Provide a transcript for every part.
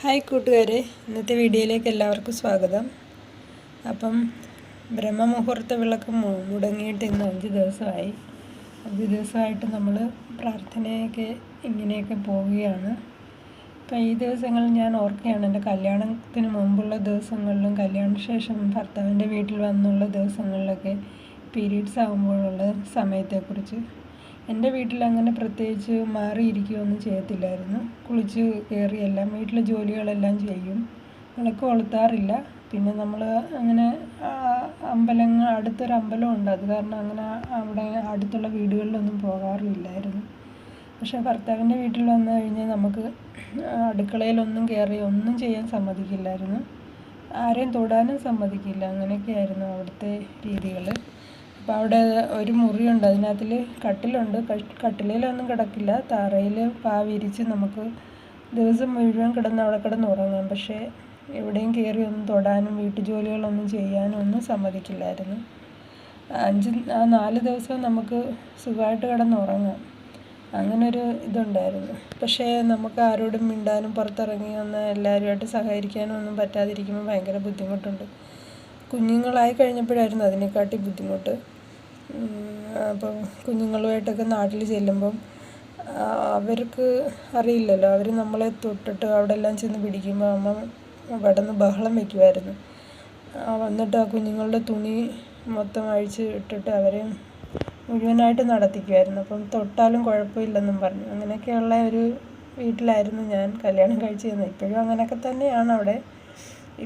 Hi കൂട്ടുകാരെ, ഇന്നത്തെ വീഡിയോയിലേക്ക് എല്ലാവർക്കും സ്വാഗതം. അപ്പം ബ്രഹ്മമുഹൂർത്ത വിളക്ക് മുടങ്ങിയിട്ട് ഇന്ന് 5 ദിവസമായി. 5 ദിവസമായിട്ട് നമ്മൾ പ്രാർത്ഥനയൊക്കെ ഇങ്ങനെയൊക്കെ പോവുകയാണ്. അപ്പം ഈ ദിവസങ്ങളിൽ ഞാൻ ഓർക്കുകയാണ് എൻ്റെ കല്യാണത്തിന് മുമ്പുള്ള ദിവസങ്ങളിലും കല്യാണശേഷം ഭർത്താവിൻ്റെ വീട്ടിൽ വന്നുള്ള ദിവസങ്ങളിലൊക്കെ പീരീഡ്സ് ആകുമ്പോഴുള്ള സമയത്തെക്കുറിച്ച്. എൻ്റെ വീട്ടിൽ അങ്ങനെ പ്രത്യേകിച്ച് മാറിയിരിക്കുകയൊന്നും ചെയ്യത്തില്ലായിരുന്നു. കുളിച്ച് കയറിയെല്ലാം വീട്ടിലെ ജോലികളെല്ലാം ചെയ്യും. വിളക്ക് കൊളുത്താറില്ല. പിന്നെ നമ്മൾ അങ്ങനെ അടുത്തൊരു അമ്പലമുണ്ട്, അത് കാരണം അങ്ങനെ അവിടെ അടുത്തുള്ള വീടുകളിലൊന്നും പോകാറില്ലായിരുന്നു. പക്ഷേ ഭർത്താവിൻ്റെ വീട്ടിൽ വന്നു കഴിഞ്ഞാൽ നമുക്ക് അടുക്കളയിലൊന്നും കയറി ഒന്നും ചെയ്യാൻ സമ്മതിക്കില്ലായിരുന്നു. ആരെയും തൊടാനും സമ്മതിക്കില്ല. അങ്ങനെയൊക്കെയായിരുന്നു അവിടുത്തെ രീതികൾ. അപ്പോൾ അവിടെ ഒരു മുറിയുണ്ട്, അതിനകത്തിൽ കട്ടിലുണ്ട്. കട്ടിലൊന്നും കിടക്കില്ല, തറയിൽ വിരിച്ച് നമുക്ക് ദിവസം മുഴുവൻ അവിടെ കിടന്ന് ഉറങ്ങാം. പക്ഷേ എവിടെയും കയറി ഒന്നും തൊടാനും വീട്ടുജോലികളൊന്നും ചെയ്യാനും ഒന്നും സമ്മതിക്കില്ലായിരുന്നു. 4 ദിവസവും നമുക്ക് സുഖമായിട്ട് കിടന്നുറങ്ങാം. അങ്ങനൊരു ഇതുണ്ടായിരുന്നു. പക്ഷേ നമുക്ക് ആരോടും മിണ്ടാനും പുറത്തിറങ്ങി ഒന്ന് എല്ലാവരുമായിട്ട് സഹകരിക്കാനും ഒന്നും പറ്റാതിരിക്കുമ്പോൾ ഭയങ്കര ബുദ്ധിമുട്ടുണ്ട്. കുഞ്ഞുങ്ങളായി കഴിഞ്ഞപ്പോഴായിരുന്നു അതിനെക്കാട്ടി ബുദ്ധിമുട്ട്. അപ്പം കുഞ്ഞുങ്ങളുമായിട്ടൊക്കെ നാട്ടിൽ ചെല്ലുമ്പം അവർക്ക് അറിയില്ലല്ലോ, അവർ നമ്മളെ തൊട്ടിട്ട് അവിടെ എല്ലാം ചെന്ന് പിടിക്കുമ്പോൾ അമ്മ കിടന്ന് ബഹളം വയ്ക്കുമായിരുന്നു. വന്നിട്ട് ആ കുഞ്ഞുങ്ങളുടെ തുണി മൊത്തം അഴിച്ച് ഇട്ടിട്ട് അവരെ മുഴുവനായിട്ട് നടത്തിക്കുമായിരുന്നു. അപ്പം തൊട്ടാലും കുഴപ്പമില്ലെന്നും പറഞ്ഞു. അങ്ങനെയൊക്കെയുള്ള ഒരു വീട്ടിലായിരുന്നു ഞാൻ കല്യാണം കഴിച്ച് ചെന്നത്. ഇപ്പോഴും അങ്ങനെയൊക്കെ തന്നെയാണ് അവിടെ.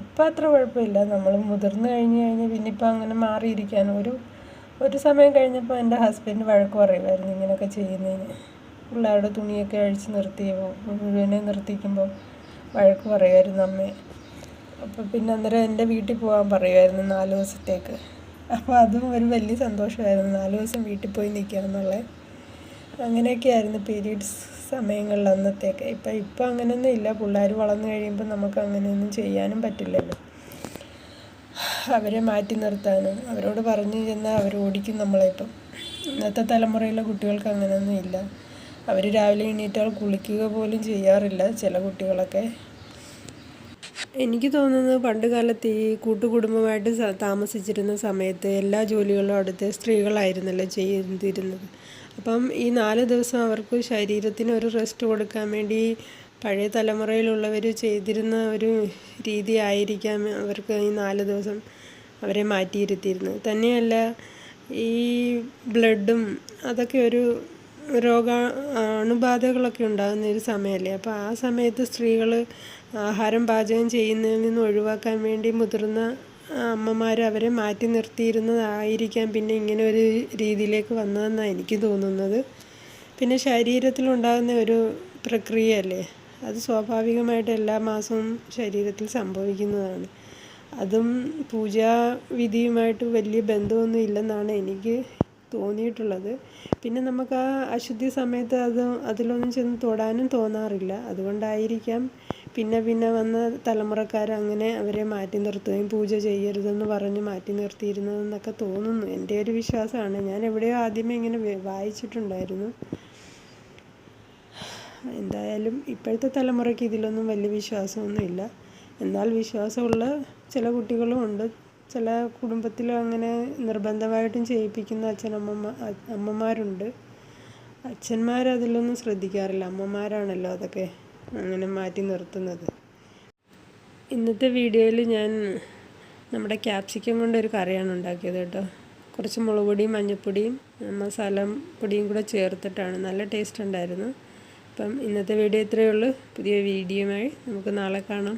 ഇപ്പം അത്ര കുഴപ്പമില്ല. നമ്മൾ മുതിർന്ന് കഴിഞ്ഞ് പിന്നെ ഇപ്പം അങ്ങനെ മാറിയിരിക്കാൻ ഒരു സമയം കഴിഞ്ഞപ്പോൾ എൻ്റെ ഹസ്ബൻഡ് വഴക്ക് പറയുമായിരുന്നു ഇങ്ങനെയൊക്കെ ചെയ്യുന്നതിന്. പിള്ളേരുടെ തുണിയൊക്കെ അഴിച്ച് മുഴുവനെ നിർത്തിക്കുമ്പോൾ വഴക്ക് പറയുമായിരുന്നു അമ്മയെ. അപ്പോൾ പിന്നെ അന്നേരം എൻ്റെ വീട്ടിൽ പോകാൻ പറയുമായിരുന്നു 4 ദിവസത്തേക്ക്. അപ്പോൾ അതും ഒരു വലിയ സന്തോഷമായിരുന്നു, 4 ദിവസം വീട്ടിൽ പോയി നിൽക്കുക എന്നുള്ളത്. അങ്ങനെയൊക്കെയായിരുന്നു പീരീഡ്സ് സമയങ്ങളിൽ അന്നത്തേക്ക്. ഇപ്പം അങ്ങനെയൊന്നും ഇല്ല. പിള്ളേർ വളർന്നു കഴിയുമ്പോൾ നമുക്ക് അങ്ങനെയൊന്നും ചെയ്യാനും പറ്റില്ലല്ലോ. അവരെ മാറ്റി നിർത്താനും അവരോട് പറഞ്ഞു ചെന്നാൽ അവർ ഓടിക്കും നമ്മളെ. ഇന്നത്തെ തലമുറയിലെ കുട്ടികൾക്ക് അങ്ങനെയൊന്നും ഇല്ല. അവർ രാവിലെ എണീറ്റാൽ കുളിക്കുക പോലും ചെയ്യാറില്ല ചില കുട്ടികളൊക്കെ. എനിക്ക് തോന്നുന്നത് പണ്ട് കാലത്ത് ഈ കൂട്ടുകുടുംബമായിട്ട് താമസിച്ചിരുന്ന സമയത്ത് എല്ലാ ജോലികളും അവിടുത്തെ സ്ത്രീകളായിരുന്നല്ലോ ചെയ്തിരുന്നത്. അപ്പം ഈ 4 ദിവസം അവർക്ക് ശരീരത്തിന് ഒരു റെസ്റ്റ് കൊടുക്കാൻ വേണ്ടി പഴയ തലമുറയിലുള്ളവർ ചെയ്തിരുന്ന ഒരു രീതി ആയിരിക്കാം അവർക്ക് ഈ 4 ദിവസം അവരെ മാറ്റിയിരുത്തിയിരുന്നത്. തന്നെയല്ല, ഈ ബ്ലഡും അതൊക്കെ ഒരു അണുബാധകളൊക്കെ ഉണ്ടാകുന്ന ഒരു സമയമല്ലേ. അപ്പോൾ ആ സമയത്ത് സ്ത്രീകൾ ആഹാരം പാചകം ചെയ്യുന്നതിൽ നിന്ന് ഒഴിവാക്കാൻ വേണ്ടി മുതിർന്ന അമ്മമാർ അവരെ മാറ്റി നിർത്തിയിരുന്നതായിരിക്കാം പിന്നെ ഇങ്ങനെ ഒരു രീതിയിലേക്ക് വന്നതെന്നാണ് എനിക്ക് തോന്നുന്നത്. പിന്നെ ശരീരത്തിലുണ്ടാകുന്ന ഒരു പ്രക്രിയയല്ലേ, അത് സ്വാഭാവികമായിട്ട് എല്ലാ മാസവും ശരീരത്തിൽ സംഭവിക്കുന്നതാണ്. അതും പൂജാവിധിയുമായിട്ട് വലിയ ബന്ധമൊന്നും ഇല്ലെന്നാണ് എനിക്ക് തോന്നിയിട്ടുള്ളത്. പിന്നെ നമുക്ക് ആ അശുദ്ധി സമയത്ത് അതിലൊന്നും ചെന്ന് തൊടാനും തോന്നാറില്ല. അതുകൊണ്ടായിരിക്കാം പിന്നെ വന്ന തലമുറക്കാർ അങ്ങനെ അവരെ മാറ്റി നിർത്തുകയും പൂജ ചെയ്യരുതെന്ന് പറഞ്ഞ് മാറ്റി നിർത്തിയിരുന്നതെന്നൊക്കെ തോന്നുന്നു. എൻ്റെ ഒരു വിശ്വാസമാണ്. ഞാൻ എവിടെയോ ആദ്യമേ ഇങ്ങനെ വായിച്ചിട്ടുണ്ടായിരുന്നു. എന്തായാലും ഇപ്പോഴത്തെ തലമുറയ്ക്ക് ഇതിലൊന്നും വലിയ വിശ്വാസമൊന്നുമില്ല. എന്നാൽ വിശ്വാസമുള്ള ചില കുട്ടികളും ഉണ്ട്. ചില കുടുംബത്തിലും അങ്ങനെ നിർബന്ധമായിട്ടും ചെയ്യിപ്പിക്കുന്ന അമ്മമാരുണ്ട്. അച്ഛന്മാരതിലൊന്നും ശ്രദ്ധിക്കാറില്ല. അമ്മമാരാണല്ലോ അതൊക്കെ അങ്ങനെ മാറ്റി നിർത്തുന്നത്. ഇന്നത്തെ വീഡിയോയിൽ ഞാൻ നമ്മുടെ ക്യാപ്സിക്കം കൊണ്ടൊരു കറിയാണ് ഉണ്ടാക്കിയത് കേട്ടോ. കുറച്ച് മുളക് പൊടിയും മഞ്ഞൾപ്പൊടിയും മസാല പൊടിയും കൂടെ ചേർത്തിട്ടാണ്. നല്ല ടേസ്റ്റ് ഉണ്ടായിരുന്നു. അപ്പം ഇന്നത്തെ വീഡിയോ ഇത്രയേ ഉള്ളൂ. പുതിയ വീഡിയോയുമായി നമുക്ക് നാളെ കാണാം.